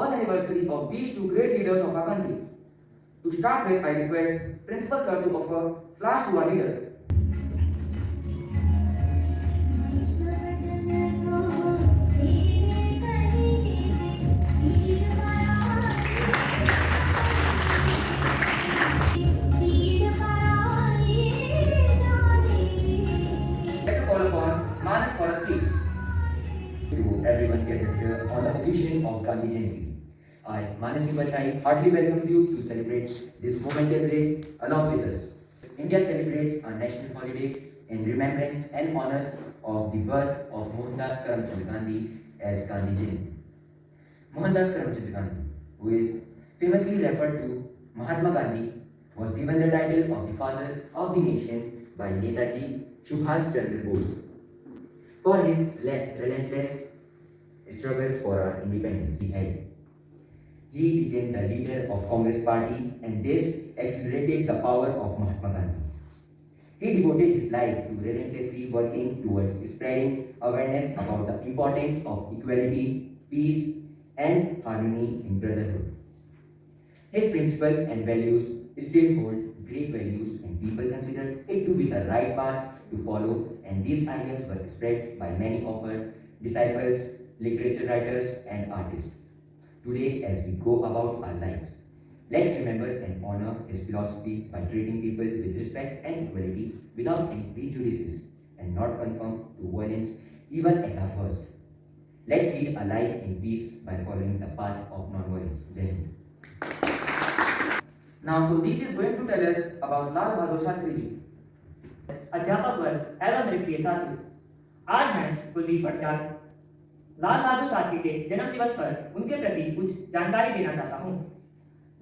birth anniversary of these two great leaders of our country. To start with, I request Principal Sir to offer flash to our leaders. Let me call upon Manas for a speech. To everyone gathered here on the occasion of Gandhi Jayanti. I, Manas Bachai, heartily welcomes you to celebrate this momentous day along with us. India celebrates a national holiday in remembrance and honor of the birth of Mohandas Karamchand Gandhi as Gandhi Jayanti. Mohandas Karamchand Gandhi, who is famously referred to Mahatma Gandhi, was given the title of the father of the nation by Netaji Subhash Chandra Bose for his relentless struggles for our independence. He became the leader of Congress party and this accelerated the power of Mahatma Gandhi. He devoted his life to relentlessly working towards spreading awareness about the importance of equality, peace, and harmony in brotherhood. His principles and values still hold great values and people consider it to be the right path to follow, and these ideas were spread by many of our disciples, literature writers, and artists. Today, as we go about our lives, let's remember and honor his philosophy by treating people with respect and equality without any prejudices and not conform to violence even at our worst. Let's lead a life in peace by following the path of non-violence. Jai Hind. Now Kuldeep is going to tell us about Lal Bahadur Shastri ji. अध्यापक वर्ग एवं मेरे प्रिय साथी, आज मैं कुलदीप भट्टाचार्य लाल बहादुर शास्त्री के जन्म दिवस पर उनके प्रति कुछ जानकारी देना चाहता हूँ।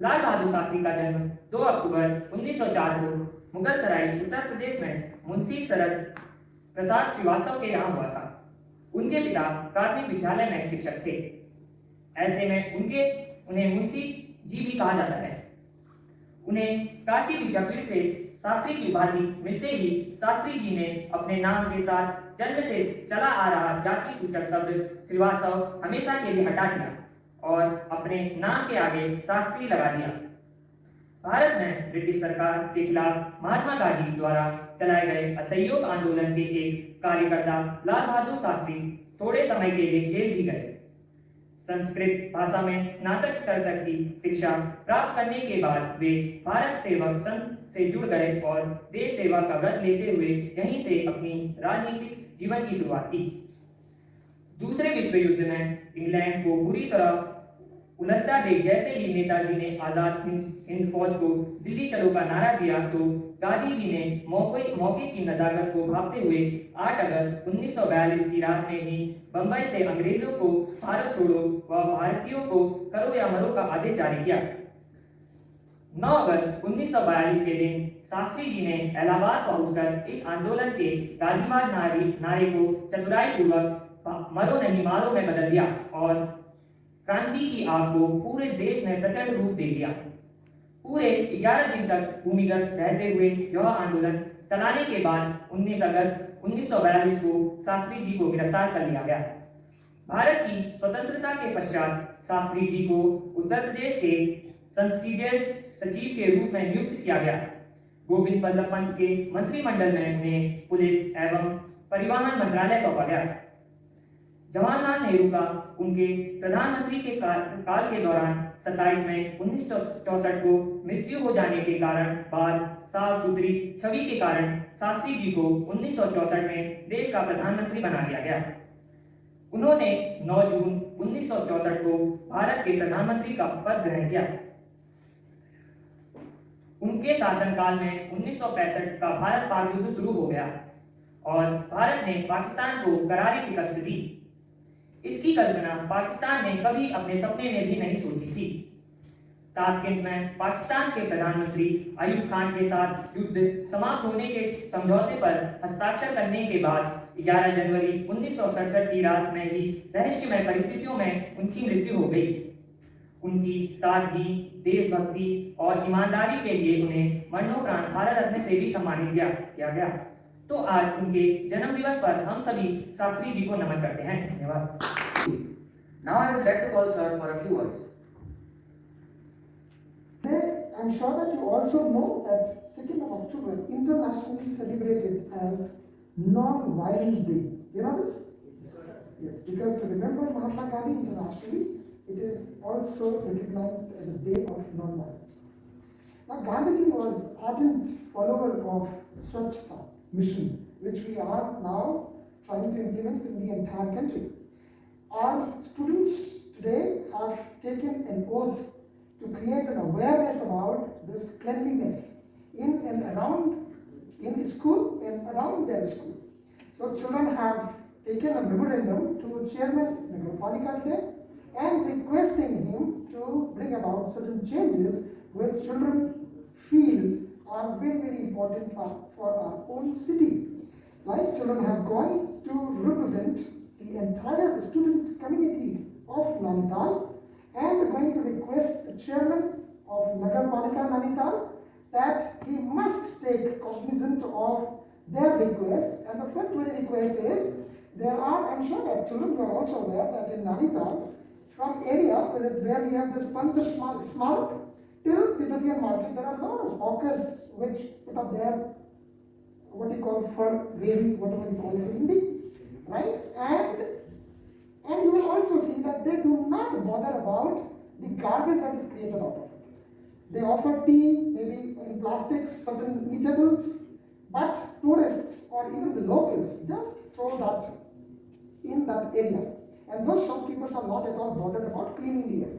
लाल बहादुर शास्त्री का जन्म 2 अक्टूबर 1904 को मुगल सराय उत्तर प्रदेश में मुंशी शरद प्रसाद श्रीवास्तव के यहाँ हुआ था। उनके पिता प्राथमिक विद्यालय में शिक्षक थे। ऐसे में उन्हें मुंशी जी भी कहा जाता है। उन्हें काशी विद्यापीठ से शास्त्री की उपाधि मिलते ही शास्त्री जी ने अपने नाम के साथ जन्म से चला आ रहा जाति सूचक शब्द श्रीवास्तव हमेशा के लिए हटा दिया और अपने नाम के आगे शास्त्री लगा दिया। भारत में ब्रिटिश सरकार के खिलाफ महात्मा गांधी द्वारा चलाए गए असहयोग आंदोलन के एक कार्यकर्ता लाल बहादुर शास्त्री थोड़े समय के लिए जेल भी गए। संस्कृत भाषा में स्नातक स्तर तक की शिक्षा प्राप्त करने के बाद वे भारत सेवक संघ से जुड़ गए और देश सेवा का व्रत लेते हुए यहीं से अपनी राजनीतिक जीवन की शुरुआत की। दूसरे विश्व युद्ध में इंग्लैंड को बुरी तरह उलझता देख जैसे ही नेताजी ने आजाद हिंद फौज को दिल्ली चलो का नारा दिया तो गांधी जी ने मौके की नजाकत को भांपते हुए 8 अगस्त 1942 की रात में ही बंबई से अंग्रेजों को भारत छोड़ो व भारतीयों को करो या मरो का आदेश जारी किया। 9 अगस्त 1942 के दिन शास्त्री जी ने इलाहाबाद पहुंचकर इस आंदोलन के गांधीवाद नारे को चतुराई पूर्वक मरो नहीं मारो में बदल दिया और क्रांति की आग को पूरे देश में प्रचंड रूप दे दिया। पूरे 11 दिन तक भूमिगत रहते हुए यह आंदोलन चलाने के बाद 19 अगस्त 1942 को शास्त्री जी को गिरफ्तार कर लिया गया। भारत की स्वतंत्रता के पश्चात शास्त्री जी को उत्तर प्रदेश के संसदीय सचिव के रूप में नियुक्त किया गया। गोविंद बल्लभ पंत के मंत्रिमंडल में उन्हें पुलिस एवं परिवहन मंत्रालय सौंपा गया। जवाहरलाल नेहरू का उनके प्रधानमंत्री के काल के दौरान 27 मई 1964 को मृत्यु हो जाने के कारण बाद साफ सुथरी छवि के कारण शास्त्री जी को 1964 में देश का प्रधानमंत्री बना दिया गया। उन्होंने 9 जून 1964 को भारत के प्रधानमंत्री का पद ग्रहण किया। उनके शासनकाल में 1965 का भारत पाक युद्ध शुरू हो गया और भारत ने पाकिस्तान को करारी शिकस्त दी। इसकी कल्पना पाकिस्तान ने कभी अपने सपने में भी नहीं सोची थी। ताशकंद में पाकिस्तान के प्रधानमंत्री अयूब खान के साथ युद्ध समाप्त होने के समझौते पर हस्ताक्षर करने के बाद 11 जनवरी 1967 की रात में ही रहस्यमय परिस्थितियों में उनकी मृत्यु हो गई। उनकी सादगी, देशभक्ति और ईमानदारी के लिए उन्हें मरणोपरांत भारत रत्न से भी सम्मानित किया गया। तो आज उनके जन्म दिवस पर हम सभी शास्त्री जी को नमन करते हैं। धन्यवाद। Now I would like to call sir for a few words. I'm sure that you also know that 2nd of October internationally celebrated as Non-Violence Day. You know this? Yes, because to remember Mahatma Gandhi internationally, it is also recognized as a day of non-violence. Now, Gandhiji was ardent follower of Swachhata mission, which we are now trying to implement in the entire country. Our students today have taken an oath to create an awareness about this cleanliness in and around in school and around their school. So children have taken a memorandum to Chairman Nagarpalika today and requesting him to bring about certain changes which children feel are very, very important for our own city. Like children have gone to represent the entire student community of Nainital and going to request the chairman of Nagarpalika Nainital that he must take cognizance of their request. And the first very request is, there are, I'm sure that children are also aware that in Nainital, from area where we have this Pant Smarak till Tibetan market, there are a lot of hawkers which put up their, what you call, for raising, whatever you call it in Hindi, right? And you will also see that they do not bother about the garbage that is created out of it. They offer tea, maybe in plastics, certain eatables, but tourists or even the locals just throw that in that area. And those shopkeepers are not at all bothered about cleaning the area.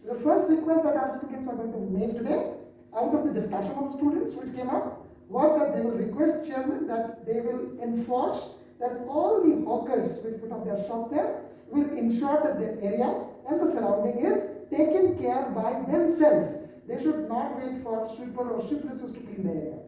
The first request that our students are going to make today, out of the discussion of students which came up, was that they will request chairman that they will enforce that all the hawkers which put up their shop there will ensure that their area and the surrounding is taken care by themselves. They should not wait for sweeper or sweepresses to clean the area.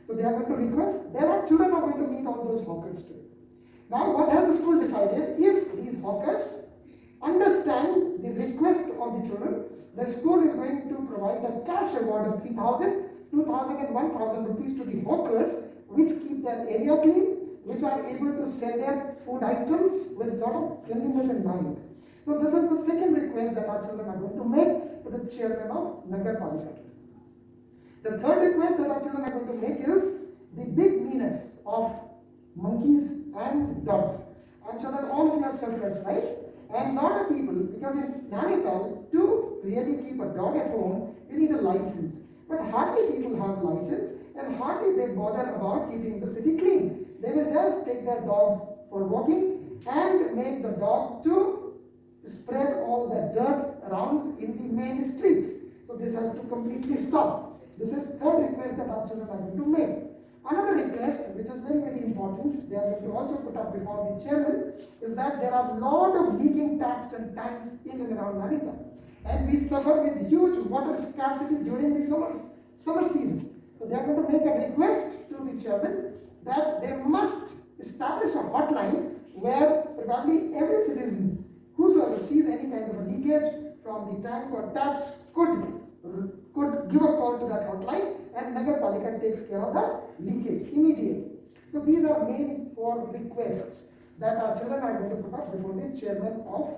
So they are going to request, there are children are going to meet all those hawkers too. Now what has the school decided? If these hawkers understand the request of the children, the school is going to provide a cash award of 3,000, 2,000 and 1,000 rupees to the hawkers which keep their area clean, which are able to sell their food items with a lot of cleanliness in mind. So this is the second request that our children are going to make to the chairman of Nagarpalika. The third request that our children are going to make is the big menace of monkeys and dogs. I'm sure that all of you are sufferers, right? And lot of people, because in Nainital, to really keep a dog at home, you need a license. But hardly people have license and hardly they bother about keeping the city clean. They will just take their dog for walking and make the dog to spread all the dirt around in the main streets. So this has to completely stop. This is third request that our children are going to make. Another request, which is very, very important, they are going to also put up before the chairman, is that there are a lot of leaking taps and tanks in and around Nainital. And we suffer with huge water scarcity during the summer season. So they are going to make a request to the chairman that they must establish a hotline where probably every citizen whosoever sees any kind of a leakage from the tank or taps could give a call to that hotline, and Nagarpalika takes care of the leakage immediately. So these are main four requests that our children are going to put up before the chairman of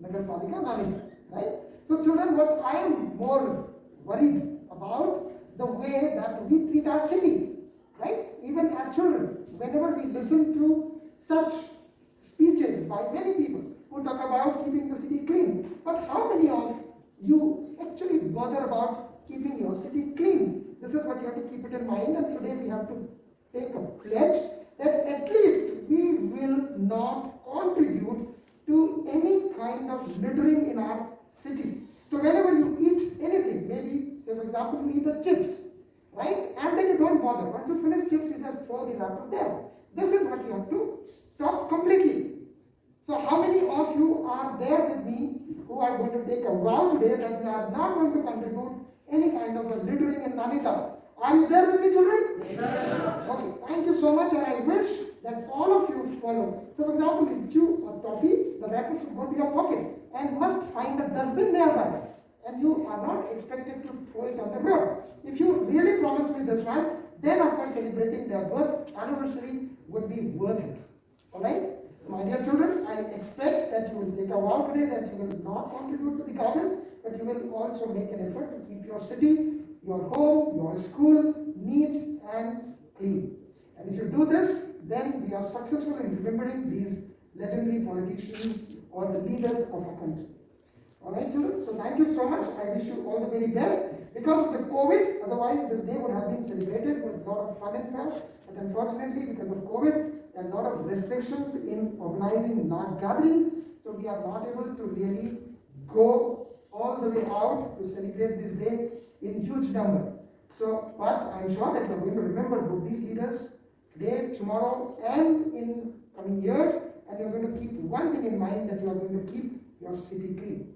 Nagarpalika Nainital, right? So children, what I am more worried about the way that we treat our city, right? Even our children, whenever we listen to such speeches by many people who talk about keeping the city clean, but how many of you actually bother about keeping your city clean? This is what you have to keep it in mind, and today we have to take a pledge that at least we will not contribute to any kind of littering in our city. So whenever you eat anything, maybe say for example you eat the chips, right? And then you don't bother. Once you finish chips, you just throw the wrapper there. This is what you have to stop completely. So how many of you are there with me who are going to take a vow today that we are not going to contribute any kind of a littering in Nainital? Are you there with me, children? Yes. Okay, thank you so much, and I wish that all of you follow. So for example, if you chew a toffee, the wrapper should go to your pocket and must find a dustbin nearby. And you are not expected to throw it on the road. If you really promise me this one, then of course celebrating their birth anniversary would be worth it. Alright? My dear children, I expect that you will take a vow today that you will not contribute to the garbage, but you will also make an effort to keep your city your home, your school neat and clean. And if you do this, then we are successful in remembering these legendary politicians or the leaders of our country. All right, children. So thank you so much. I wish you all the very best. Because of the COVID, otherwise this day would have been celebrated with a lot of fun and fun. But unfortunately, because of COVID, there are a lot of restrictions in organizing large gatherings. So we are not able to really go all the way out to celebrate this day in huge number. So, but I'm sure that you are going to remember both these leaders today, tomorrow, and in coming years. And you're going to keep one thing in mind, that you are going to keep your city clean.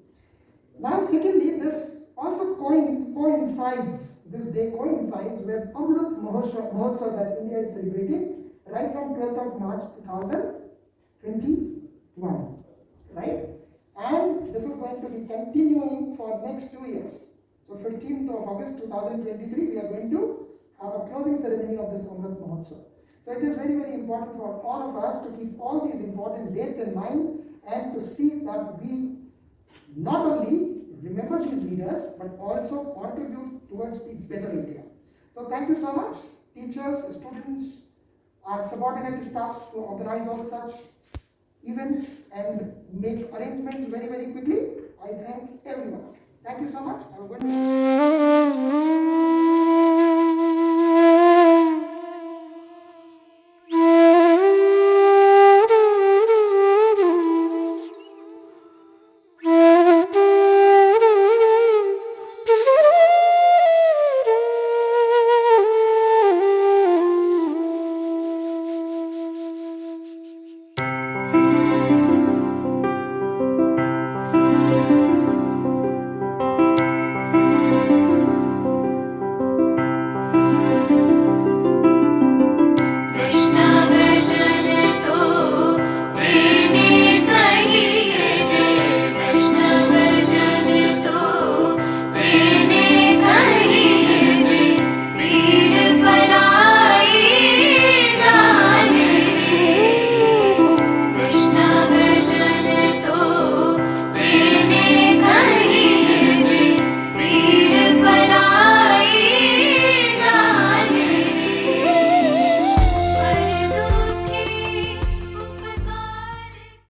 Now, secondly, this also coincides, this day coincides with Amrit Mahotsav that India is celebrating right from 12th of March 2021, right? And this is going to be continuing for next 2 years. So 15th of August 2023, we are going to have a closing ceremony of this Amrit Mahotsav. So it is very, very important for all of us to keep all these important dates in mind and to see that we not only remember these leaders, but also contribute towards the better India. So thank you so much, teachers, students, our subordinate staffs who organize all such events and make arrangements very, very quickly. I thank everyone. Thank you so much. Have a good day.